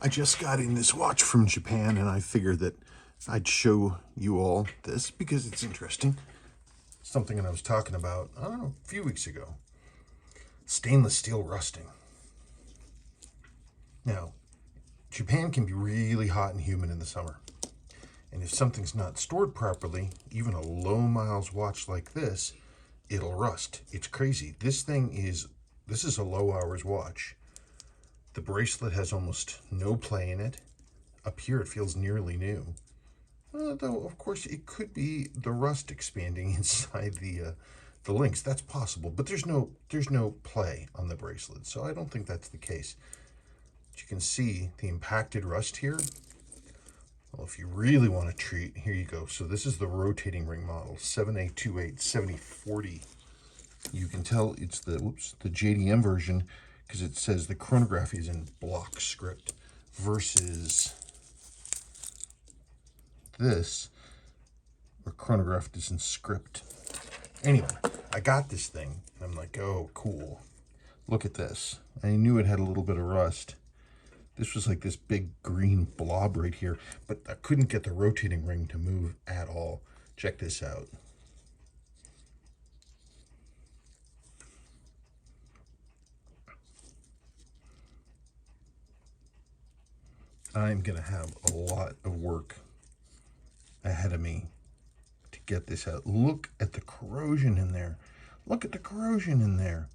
I just got in this watch from Japan, and I figured that I'd show you all this because it's interesting. Something that I was talking about, I don't know, a few weeks ago. Stainless steel rusting. Now, Japan can be really hot and humid in the summer. And if something's not stored properly, even a low miles watch like this, it'll rust. It's crazy. This is a low hours watch. The bracelet has almost no play in it. Up here it feels nearly new. Though, of course, it could be the rust expanding inside the links. That's possible, but there's no play on the bracelet, so I don't think that's the case. But you can see the impacted rust here. Well, if you really want to treat, here you go. So this is the rotating ring model, 7A28-7040. You can tell it's the JDM version because it says the chronograph is in block script versus this, where chronograph is in script. Anyway, I got this thing, and I'm like, oh, cool. Look at this. I knew it had a little bit of rust. This was like this big green blob right here, but I couldn't get the rotating ring to move at all. Check this out. I'm gonna have a lot of work ahead of me to get this out. Look at the corrosion in there. Look at the corrosion in there.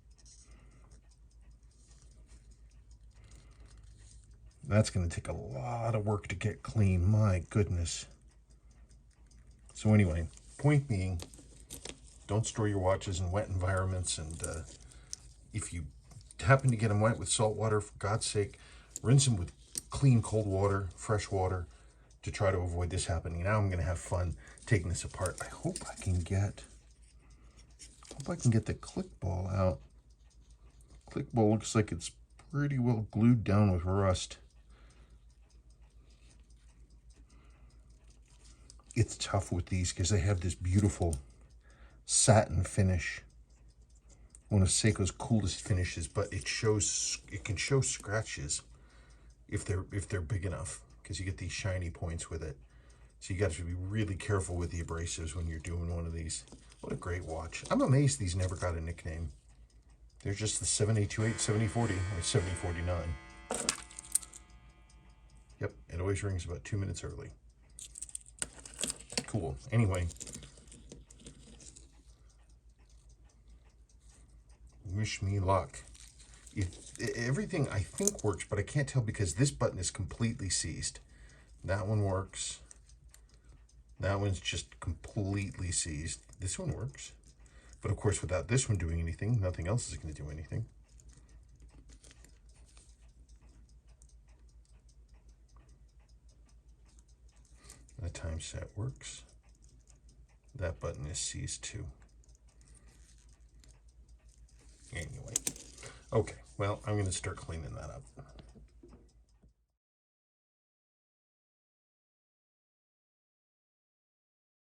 That's going to take a lot of work to get clean. My goodness. So anyway, point being, don't store your watches in wet environments. And if you happen to get them wet with salt water, for God's sake, rinse them with clean cold water, fresh water, to try to avoid this happening. Now I'm going to have fun taking this apart. I hope I can get the click ball out. Click ball looks like it's pretty well glued down with rust. It's tough with these because they have this beautiful satin finish. One of Seiko's coolest finishes, but it can show scratches if they're big enough, because you get these shiny points with it. So you got to be really careful with the abrasives when you're doing one of these. What a great watch. I'm amazed these never got a nickname. They're just the 7A28-7040 or 7049. Yep, it always rings about 2 minutes early. Cool. Anyway, wish me luck. Everything I think works, but I can't tell because this button is completely seized. That one works. That one's just completely seized. This one works. But of course, without this one doing anything, nothing else is going to do anything. The time set works. That button is seized too. Anyway. Okay, well, I'm going to start cleaning that up.